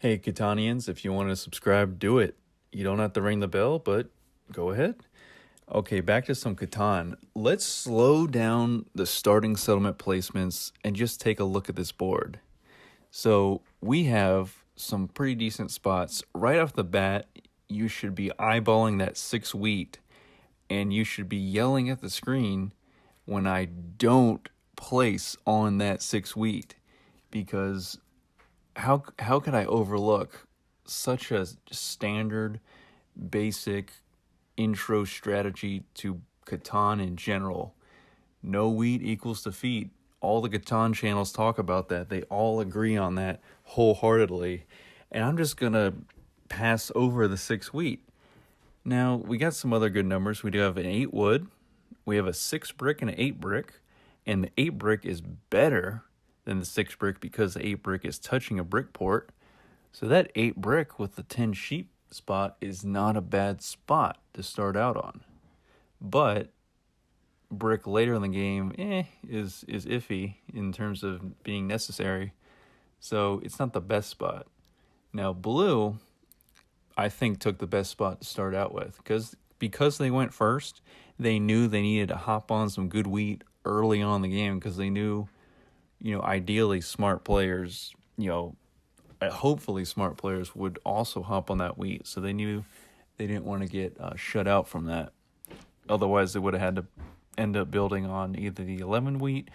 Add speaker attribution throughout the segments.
Speaker 1: Hey, Catanians, if you want to subscribe, do it. You don't have to ring the bell, but go ahead. Okay, back to some Catan. Let's slow down the starting settlement placements and just take a look at this board. So we have some pretty decent spots. Right off the bat, you should be eyeballing that 6 wheat, and you should be yelling at the screen when I don't place on that 6 wheat, because how could I overlook such a standard, basic intro strategy to Catan in general? No wheat equals defeat. All the Catan channels talk about that. They all agree on that wholeheartedly. And I'm just gonna pass over the 6 wheat. Now we got some other good numbers. We do have an 8 wood, we have a 6 brick and an 8 brick, and the 8 brick is better than the 6 brick because the 8 brick is touching a brick port. So that 8 brick with the 10 sheep spot is not a bad spot to start out on. But brick later in the game is iffy in terms of being necessary. So it's not the best spot. Now blue, I think, took the best spot to start out with because they went first. They knew they needed to hop on some good wheat early on in the game because they knew, ideally smart players, hopefully smart players would also hop on that wheat. So they knew they didn't want to get shut out from that. Otherwise, they would have had to end up building on either the 11 wheat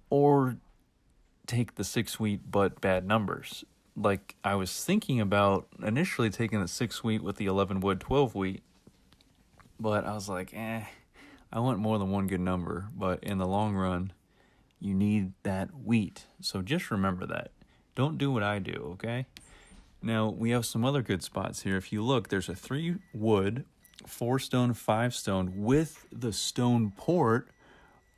Speaker 1: or take the 6 wheat but bad numbers. Like I was thinking about initially taking the 6 wheat with the 11 wood 12 wheat, but I was like, I want more than one good number. But in the long run, you need that wheat. So just remember that. Don't do what I do, okay? Now, we have some other good spots here. If you look, there's a 3 wood, 4 stone, 5 stone with the stone port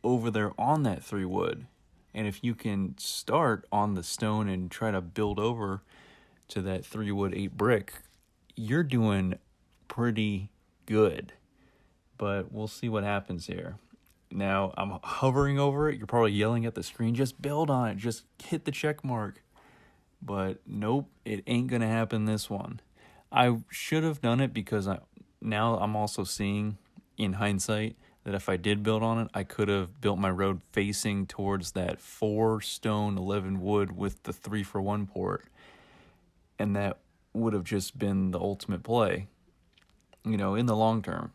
Speaker 1: over there on that 3 wood. And if you can start on the stone and try to build over to that 3 wood 8 brick, you're doing pretty good. But we'll see what happens here. Now, I'm hovering over it. You're probably yelling at the screen, just build on it. Just hit the check mark. But nope, it ain't going to happen this one. I should have done it because now I'm also seeing, in hindsight, that if I did build on it, I could have built my road facing towards that 4 stone, 11 wood with the 3-for-1 port. And that would have just been the ultimate play, in the long term.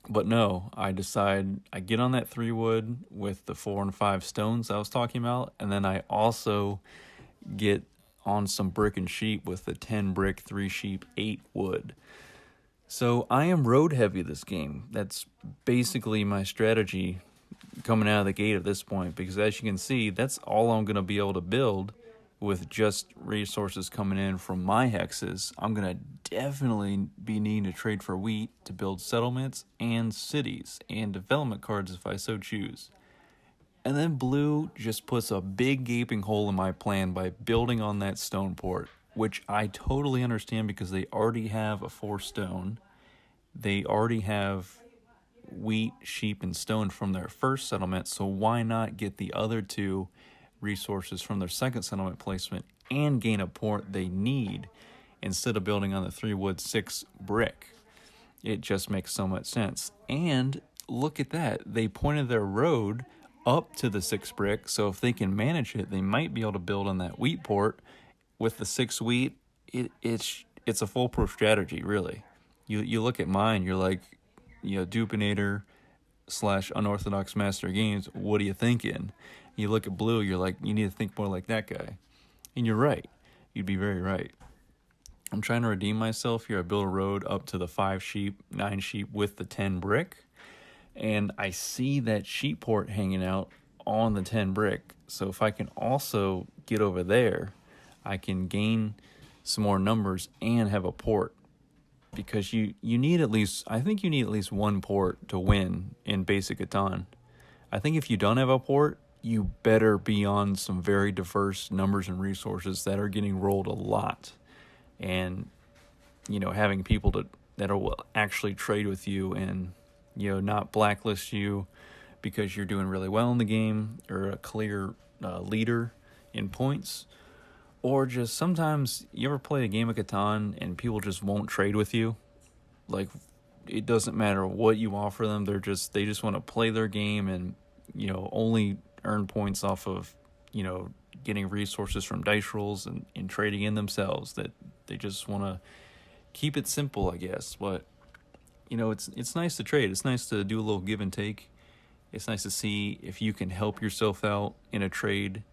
Speaker 1: But no, I decide I get on that 3 wood with the 4 and 5 stones I was talking about, and then I also get on some brick and sheep with the 10 brick, 3 sheep, 8 wood. So I am road heavy this game. That's basically my strategy coming out of the gate at this point, because as you can see, that's all I'm going to be able to build with just resources coming in from my hexes. I'm going to definitely be needing to trade for wheat to build settlements and cities and development cards if I so choose. And then blue just puts a big gaping hole in my plan by building on that stone port, which I totally understand because they already have a 4 stone. They already have wheat, sheep, and stone from their first settlement, so why not get the other 2 resources from their second settlement placement and gain a port they need instead of building on the 3 wood 6 brick? It just makes so much sense. And look at that. They pointed their road up to the 6 brick, so if they can manage it, they might be able to build on that wheat port with the 6 wheat. It's a foolproof strategy, really. You look at mine, you're like, Dupinator / Unorthodox Master Games, what are you thinking? You look at blue, you're like, you need to think more like that guy. And you're right. You'd be very right. I'm trying to redeem myself here. I build a road up to the 5 sheep, 9 sheep with the 10 brick. And I see that sheep port hanging out on the 10 brick. So if I can also get over there, I can gain some more numbers and have a port. Because you need at least, I think you need at least 1 port to win in basic Catan. I think if you don't have a port, you better be on some very diverse numbers and resources that are getting rolled a lot. And, having people that will actually trade with you and, not blacklist you because you're doing really well in the game or a clear leader in points, Or just sometimes you ever play a game of Catan and people just won't trade with you? Like, it doesn't matter what you offer them, they just want to play their game and, only earn points off of, getting resources from dice rolls and trading in themselves. That they just want to keep it simple, I guess. But it's nice to trade. It's nice to do a little give and take. It's nice to see if you can help yourself out in a trade,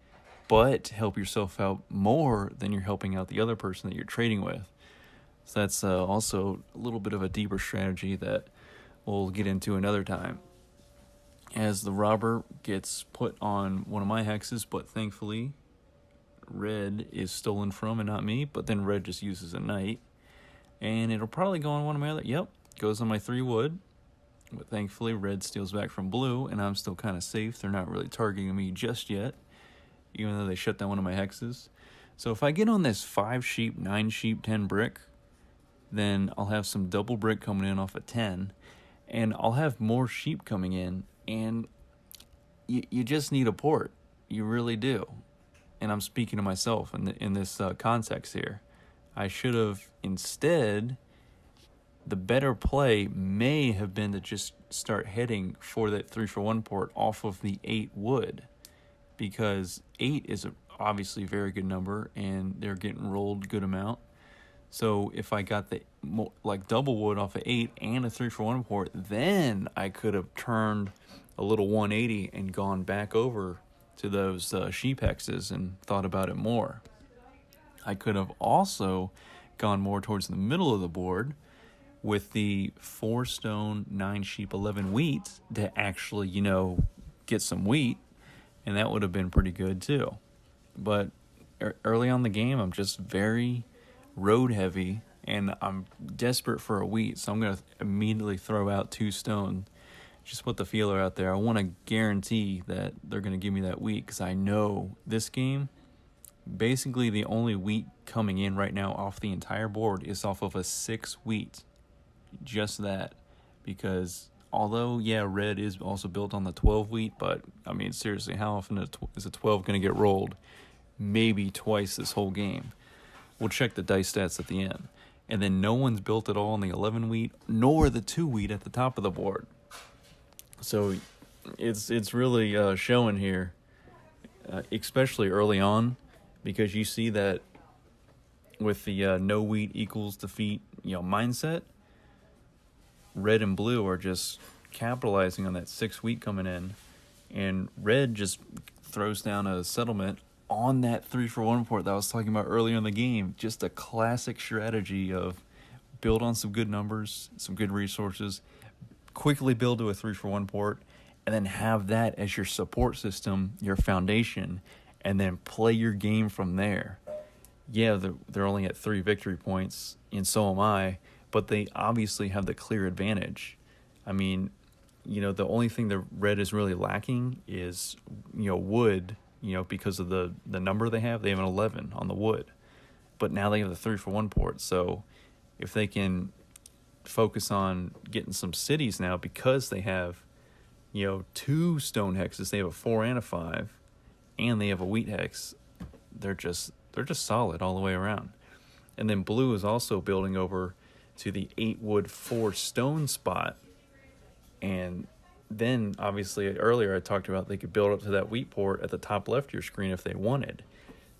Speaker 1: but help yourself out more than you're helping out the other person that you're trading with. So that's also a little bit of a deeper strategy that we'll get into another time. As the robber gets put on one of my hexes, but thankfully red is stolen from and not me, but then red just uses a knight. And it'll probably go on one of my other, yep, goes on my 3 wood. But thankfully red steals back from blue, and I'm still kind of safe. They're not really targeting me just yet, even though they shut down one of my hexes. So if I get on this 5 sheep, 9 sheep, 10 brick, then I'll have some double brick coming in off of 10, and I'll have more sheep coming in, and you just need a port. You really do. And I'm speaking to myself in this context here. I should have instead, the better play may have been to just start heading for that 3-for-1 port off of the 8 wood, because 8 is obviously a very good number, and they're getting rolled good amount. So if I got the double wood off of 8 and a 3-for-1 port, then I could have turned a little 180 and gone back over to those sheep hexes and thought about it more. I could have also gone more towards the middle of the board with the 4 stone, 9 sheep, 11 wheat to actually, get some wheat, and that would have been pretty good too. But early on the game, I'm just very road heavy, and I'm desperate for a wheat, so I'm going to immediately throw out 2 stone. Just put the feeler out there. I want to guarantee that they're going to give me that wheat, because I know this game, basically the only wheat coming in right now off the entire board is off of a 6 wheat. Just that. Because although, red is also built on the 12 wheat, but, I mean, seriously, how often is a 12 going to get rolled? Maybe twice this whole game. We'll check the dice stats at the end. And then no one's built at all on the 11 wheat, nor the 2 wheat at the top of the board. So it's really showing here, especially early on, because you see that with the no wheat equals defeat, mindset, red and blue are just capitalizing on that 6 wheat coming in, and red just throws down a settlement on that 3-for-1 port that I was talking about earlier in the game. Just a classic strategy of build on some good numbers, some good resources, quickly build to a 3-for-1 port, and then have that as your support system, your foundation, and then play your game from there. Yeah, they're only at 3 victory points, and so am I, but they obviously have the clear advantage. I mean, the only thing the red is really lacking is, wood, because of the number they have. They have an 11 on the wood, but now they have the 3-for-1 port. So if they can focus on getting some cities now, because they have, 2 stone hexes, they have a 4 and a 5, and they have a wheat hex, they're just solid all the way around. And then blue is also building over to the 8 wood 4 stone spot, and then obviously earlier I talked about they could build up to that wheat port at the top left of your screen if they wanted.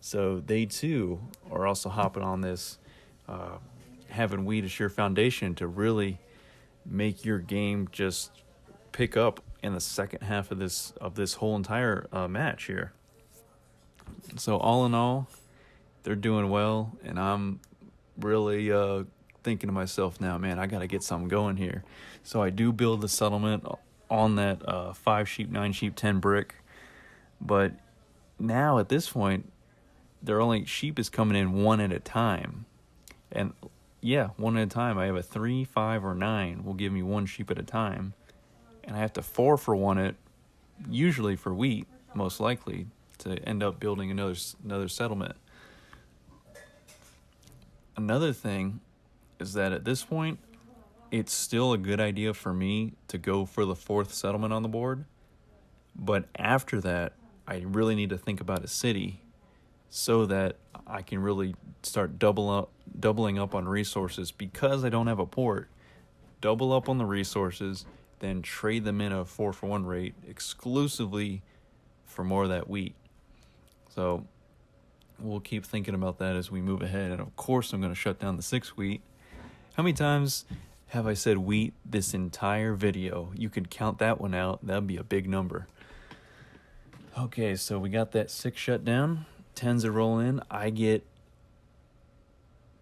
Speaker 1: So they too are also hopping on this, having wheat as your foundation to really make your game just pick up in the second half of this whole entire match here. So all in all, they're doing well, and I'm really thinking to myself now, man, I got to get something going here. So I do build the settlement on that 5 sheep, 9 sheep, 10 brick. But now at this point, sheep is coming in one at a time. And one at a time. I have a 3, 5, or 9 will give me 1 sheep at a time. And I have to 4-for-1 it, usually for wheat, most likely, to end up building another settlement. Another thing is that at this point, it's still a good idea for me to go for the 4th settlement on the board. But after that, I really need to think about a city, so that I can really start doubling up on resources because I don't have a port. Double up on the resources, then trade them in a 4-for-1 rate exclusively for more of that wheat. So we'll keep thinking about that as we move ahead. And of course, I'm going to shut down the 6 wheat. How many times have I said wheat this entire video? You could count that one out. That'd be a big number. Okay, so we got that 6 shut down. 10s a roll in. I get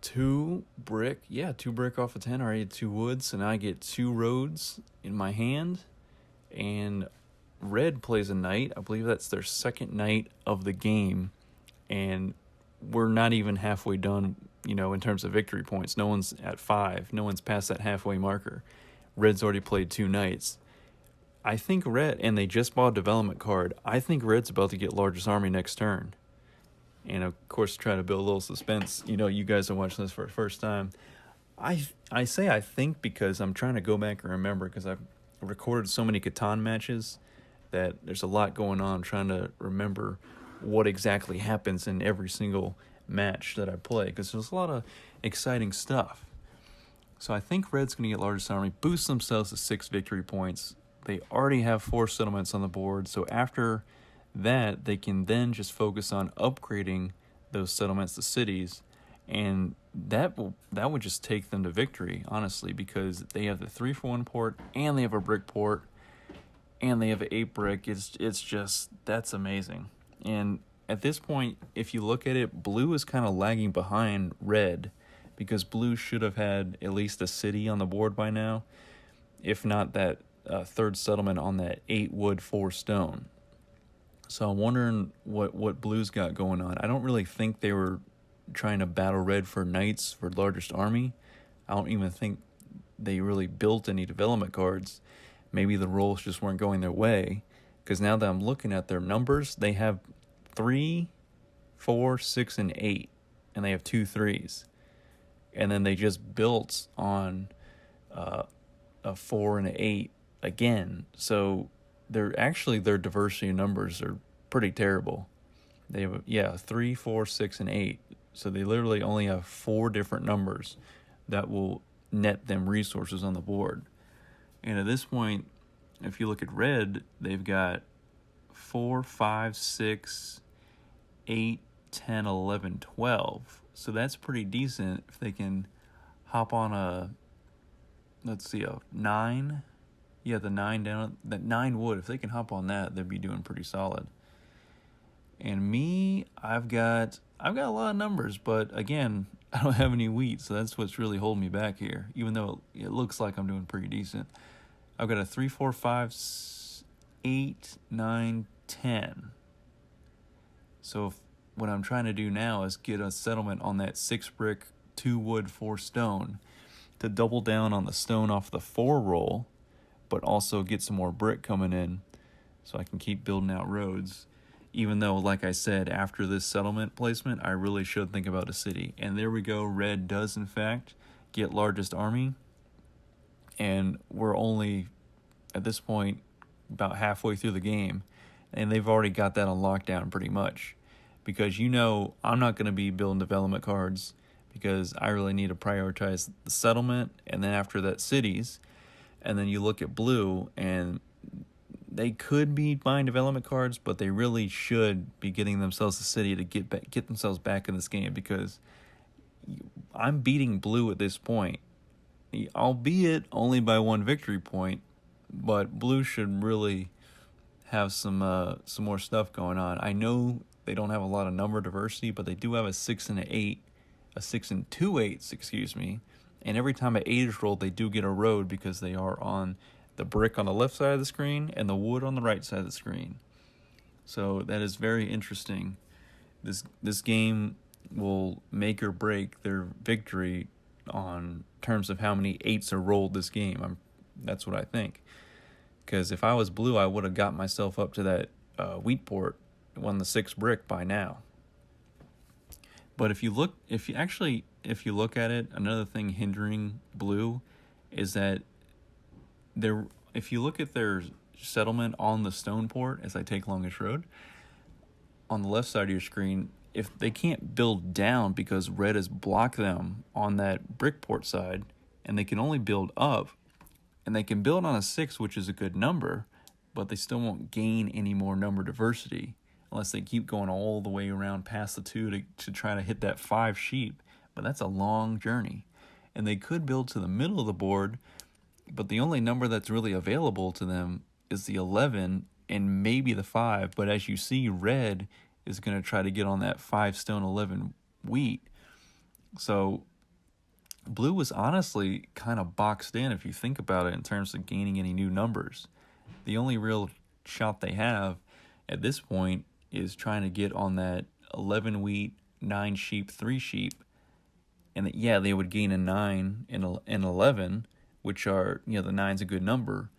Speaker 1: 2 brick. Yeah, 2 brick off of 10. I already had 2 woods, and I get 2 roads in my hand. And red plays a knight. I believe that's their second knight of the game. And we're not even halfway done, in terms of victory points. No one's at 5. No one's past that halfway marker. Red's already played 2 knights. I think red, and they just bought a development card. I think red's about to get largest army next turn. And of course, try to build a little suspense. You guys are watching this for the first time. I say I think because I'm trying to go back and remember, because I've recorded so many Catan matches that there's a lot going on. I'm trying to remember what exactly happens in every single match that I play, because there's a lot of exciting stuff. So I think red's going to get largest army, boost themselves to 6 victory points. They already have 4 settlements on the board, so after that, they can then just focus on upgrading those settlements to cities, and that would just take them to victory, honestly, because they have the 3-for-1 port, and they have a brick port, and they have an 8 brick. It's just, that's amazing. And at this point, if you look at it, blue is kind of lagging behind red, because blue should have had at least a city on the board by now, if not that 3rd settlement on that 8 wood 4 stone. So I'm wondering what blue's got going on. I don't really think they were trying to battle red for knights for largest army. I don't even think they really built any development cards. Maybe the rolls just weren't going their way, because now that I'm looking at their numbers, they have 3, 4, 6, and 8, and they have 2 3s. And then they just built on a 4 and an 8 again. So their diversity of numbers are pretty terrible. They have 3, 4, 6, and 8. So they literally only have 4 different numbers that will net them resources on the board. And at this point, if you look at red, they've got 4, 5, 6, 8, 10, 11, 12. So that's pretty decent if they can hop on a 9. Yeah, the 9 down, that 9 wood. If they can hop on that, they'd be doing pretty solid. And me, I've got a lot of numbers, but again, I don't have any wheat, so that's what's really holding me back here. Even though it looks like I'm doing pretty decent, I've got a 3, 4, 5, 8, 9, 10. So what I'm trying to do now is get a settlement on that 6 brick, 2 wood, 4 stone to double down on the stone off the 4 roll, but also get some more brick coming in so I can keep building out roads. Even though, like I said, after this settlement placement, I really should think about a city. And there we go. Red does, in fact, get largest army. And we're only, at this point, about halfway through the game. And they've already got that on lockdown pretty much. Because I'm not going to be building development cards, because I really need to prioritize the settlement, and then after that, cities. And then you look at blue, and they could be buying development cards, but they really should be getting themselves a city to get themselves back in this game, because I'm beating blue at this point, albeit only by 1 victory point. But blue should really have some more stuff going on. I know they don't have a lot of number diversity, but they do have a 6 and an 8, a 6 and 2 8s, excuse me. And every time an 8 is rolled, they do get a road, because they are on the brick on the left side of the screen and the wood on the right side of the screen. So that is very interesting. This game will make or break their victory on terms of how many 8s are rolled this game. That's what I think. Because if I was blue, I would have got myself up to that wheat port, won the 6 brick by now. But if you look at it, another thing hindering blue is that if you look at their settlement on the stone port, as I take longest road, on the left side of your screen, if they can't build down because red has blocked them on that brickport side, and they can only build up, and they can build on a 6, which is a good number, but they still won't gain any more number diversity unless they keep going all the way around past the 2 to try to hit that 5 sheep. But that's a long journey. And they could build to the middle of the board, but the only number that's really available to them is the 11 and maybe the 5. But as you see, red is going to try to get on that 5 stone 11 wheat. So blue was honestly kind of boxed in if you think about it in terms of gaining any new numbers. The only real shot they have at this point is trying to get on that 11 wheat, 9 sheep, 3 sheep. And yeah, they would gain a 9 and 11, which are, the 9's a good number,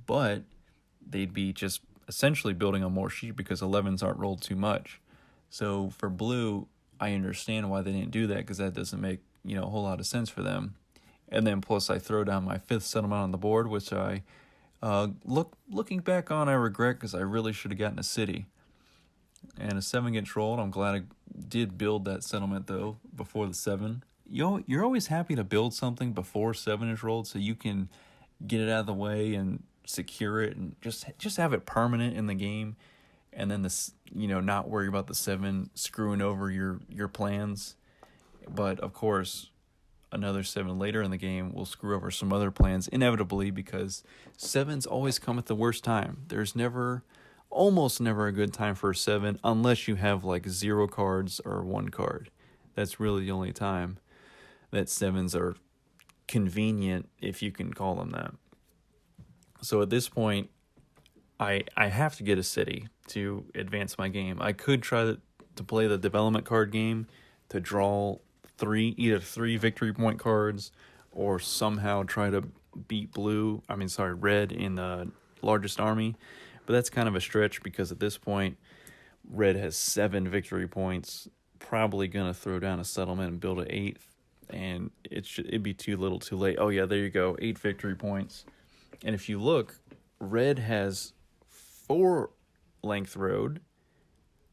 Speaker 1: but they'd be just essentially building on more sheep because 11s aren't rolled too much. So for blue, I understand why they didn't do that, because that doesn't make, a whole lot of sense for them. And then plus I throw down my 5th settlement on the board, which I, looking back on, I regret, because I really should have gotten a city. And a 7 gets rolled. I'm glad I did build that settlement, though, before the 7. You're always happy to build something before 7 is rolled so you can get it out of the way and secure it and just have it permanent in the game, and then not worry about the 7 screwing over your plans. But of course, another 7 later in the game will screw over some other plans inevitably, because 7s always come at the worst time. There's almost never a good time for a 7 unless you have like 0 cards or 1 card. That's really the only time that 7s are convenient, if you can call them that. So at this point, I have to get a city to advance my game. I could try to play the development card game to draw either 3 victory point cards, or somehow try to beat red in the largest army. But that's kind of a stretch, because at this point, red has 7 victory points, probably going to throw down a settlement and build an 8th. And it'd be too little too late. Oh yeah, there you go, 8 victory points. And if you look, red has 4 length road,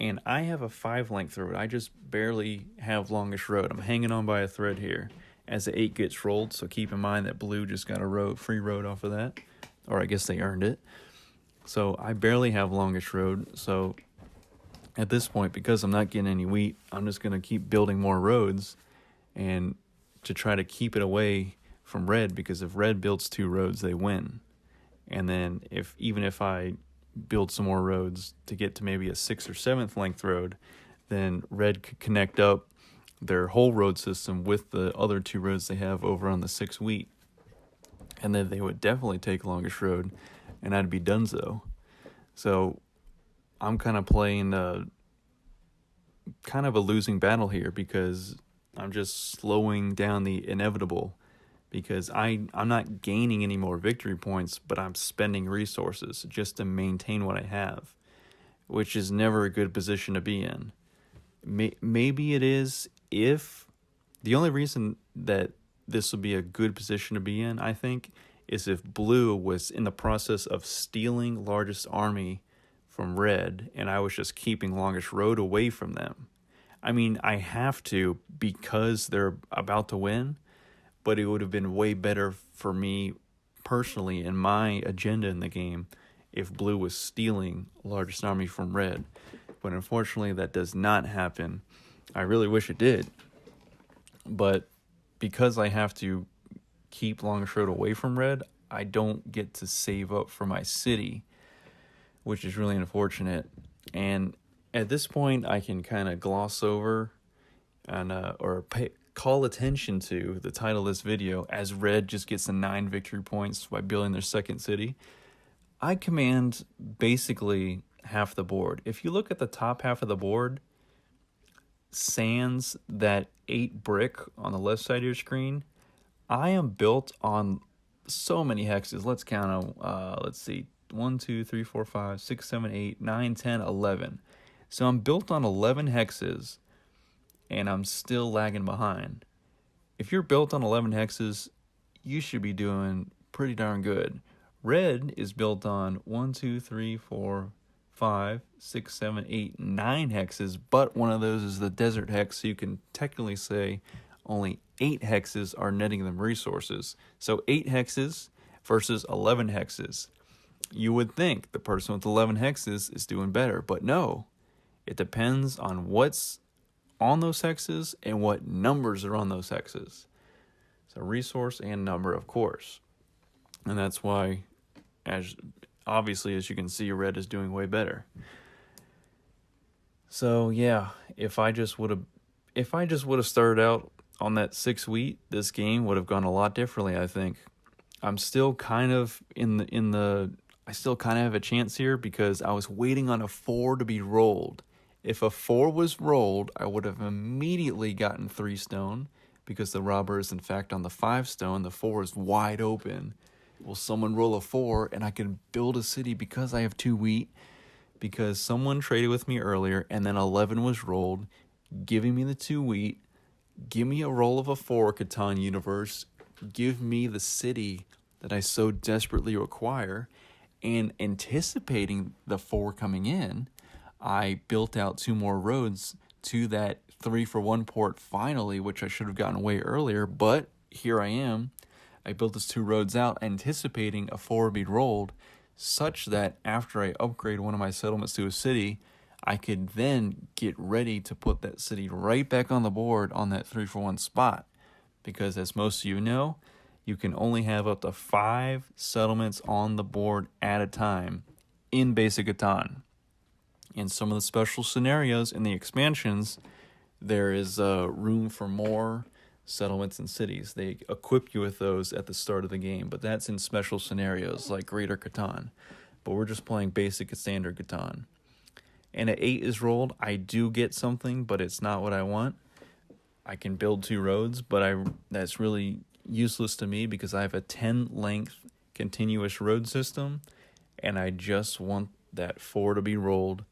Speaker 1: and I have a 5 length road. I just barely have longest road. I'm hanging on by a thread here as the 8 gets rolled, so keep in mind that blue just got a free road off of that. Or I guess they earned it. So I barely have longest road, so at this point, because I'm not getting any wheat, I'm just going to keep building more roads and to try to keep it away from red, because if red builds 2 roads, they win. And then even if I build some more roads to get to maybe a 6th or 7th length road, then red could connect up their whole road system with the other 2 roads they have over on the 6 wheat. And then they would definitely take longest road, and I'd be donezo. So I'm kind of playing kind of a losing battle here, because I'm just slowing down the inevitable, because I'm not gaining any more victory points, but I'm spending resources just to maintain what I have, which is never a good position to be in. Maybe it is if the only reason that this would be a good position to be in, I think, is if blue was in the process of stealing largest army from red, and I was just keeping longest road away from them. I mean, I have to, because they're about to win, but it would have been way better for me personally in my agenda in the game if blue was stealing largest army from red. But unfortunately, that does not happen. I really wish it did. But because I have to keep longest road away from red, I don't get to save up for my city, which is really unfortunate. And at this point, I can kind of gloss over and call attention to the title of this video, as red just gets the 9 victory points by building their 2nd city. I command basically half the board. If you look at the top half of the board, sans that 8 brick on the left side of your screen, I am built on so many hexes. Let's count them. Let's see. 1, 2, 3, 4, 5, 6, 7, 8, 9, 10, 11. So I'm built on 11 hexes, and I'm still lagging behind. If you're built on 11 hexes, you should be doing pretty darn good. Red is built on 1, 2, 3, 4, 5, 6, 7, 8, 9 hexes, but one of those is the desert hex, so you can technically say only 8 hexes are netting them resources. So 8 hexes versus 11 hexes. You would think the person with 11 hexes is doing better, but no. It depends on what's on those hexes and what numbers are on those hexes. So resource and number, of course. And that's why, as you can see, red is doing way better. So yeah, if I just would have started out on that 6 wheat, this game would have gone a lot differently, I think. I'm still kind of I still kind of have a chance here because I was waiting on a 4 to be rolled. If a 4 was rolled, I would have immediately gotten 3 stone because the robber is in fact on the 5 stone. The 4 is wide open. Will someone roll a 4 and I can build a city because I have 2 wheat? Because someone traded with me earlier and then 11 was rolled, giving me the 2 wheat. Give me a roll of a 4, Catan universe. Give me the city that I so desperately require. And anticipating the 4 coming in, I built out 2 more roads to that 3-for-1 port finally, which I should have gotten way earlier, but here I am. I built those 2 roads out anticipating a 4 would be rolled, such that after I upgrade one of my settlements to a city, I could then get ready to put that city right back on the board on that 3-for-1 spot. Because as most of you know, you can only have up to 5 settlements on the board at a time in basic Catan. In some of the special scenarios in the expansions, there is room for more settlements and cities. They equip you with those at the start of the game, but that's in special scenarios like Greater Catan. But we're just playing basic and standard Catan. And at 8 is rolled, I do get something, but it's not what I want. I can build 2 roads, but that's really useless to me because I have a 10 length continuous road system, and I just want that 4 to be rolled.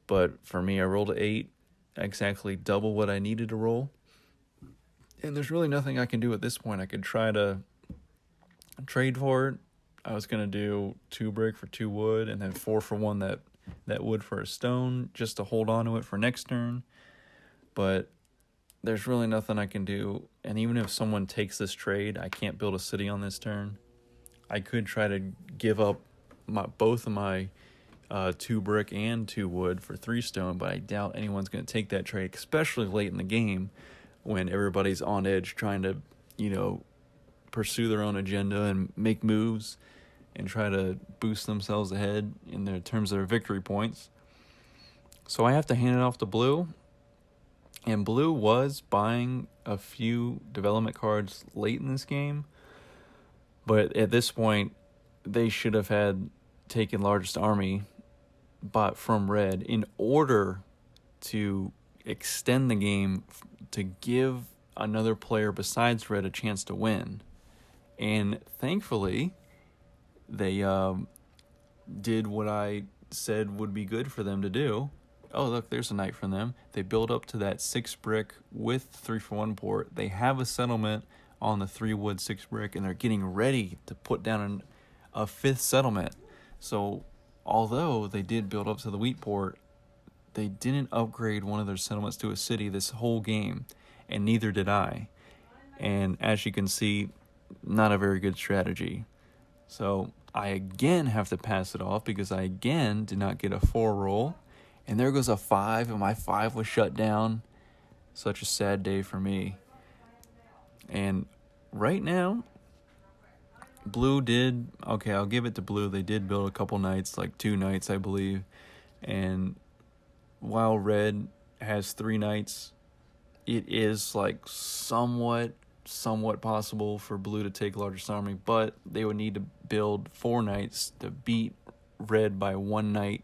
Speaker 1: But for me, I rolled an 8, exactly double what I needed to roll. And there's really nothing I can do at this point. I could try to trade for it. I was going to do 2 brick for 2 wood and then 4-for-1 that wood for a stone just to hold on to it for next turn. But there's really nothing I can do. And even if someone takes this trade, I can't build a city on this turn. I could try to give up both of my 2 brick and 2 wood for 3 stone, but I doubt anyone's going to take that trade, especially late in the game when everybody's on edge trying to, pursue their own agenda and make moves and try to boost themselves ahead in their terms of their victory points. So I have to hand it off to blue. And blue was buying a few development cards late in this game, but at this point, they should have had taken largest army bought from red in order to extend the game to give another player besides red a chance to win. And thankfully, they did what I said would be good for them to do. Oh, look, there's a knight from them. They build up to that 6 brick with 3-for-1 port. They have a settlement on the 3 wood 6 brick, and they're getting ready to put down a 5th settlement. So although they did build up to the wheat port, they didn't upgrade one of their settlements to a city this whole game, and neither did I. And as you can see, not a very good strategy. So I again have to pass it off because I again did not get a 4 roll. And there goes a 5, and my 5 was shut down. Such a sad day for me. And right now, blue did, okay, I'll give it to blue. They did build a couple knights, like 2 knights, I believe. And while red has 3 knights, it is like somewhat possible for blue to take largest army, but they would need to build 4 knights to beat red by 1 knight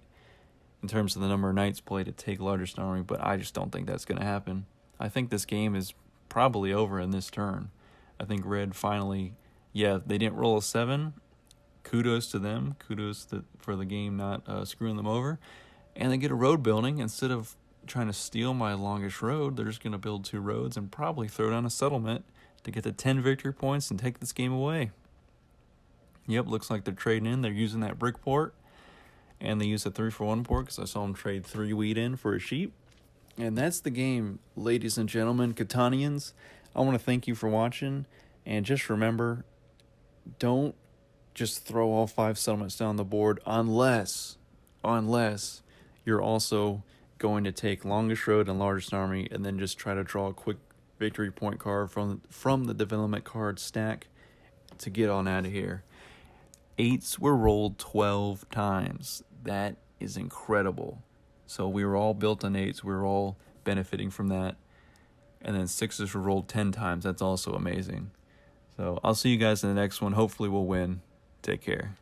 Speaker 1: in terms of the number of knights played to take largest army, but I just don't think that's going to happen. I think this game is probably over in this turn. I think red finally, they didn't roll a 7. Kudos to them. Kudos for the game not screwing them over. And they get a road building. Instead of trying to steal my longest road, they're just going to build 2 roads and probably throw down a settlement to get to 10 victory points and take this game away. Yep, looks like they're trading in. They're using that brick port. And they use a 3-for-1 board because I saw them trade 3 wheat in for a sheep. And that's the game, ladies and gentlemen, Catanians. I want to thank you for watching. And just remember, don't just throw all 5 settlements down the board unless you're also going to take longest road and largest army and then just try to draw a quick victory point card from the development card stack to get on out of here. 8s were rolled 12 times. That is incredible. So we were all built on 8s. We were all benefiting from that. And then 6s were rolled 10 times. That's also amazing. So I'll see you guys in the next one. Hopefully we'll win. Take care.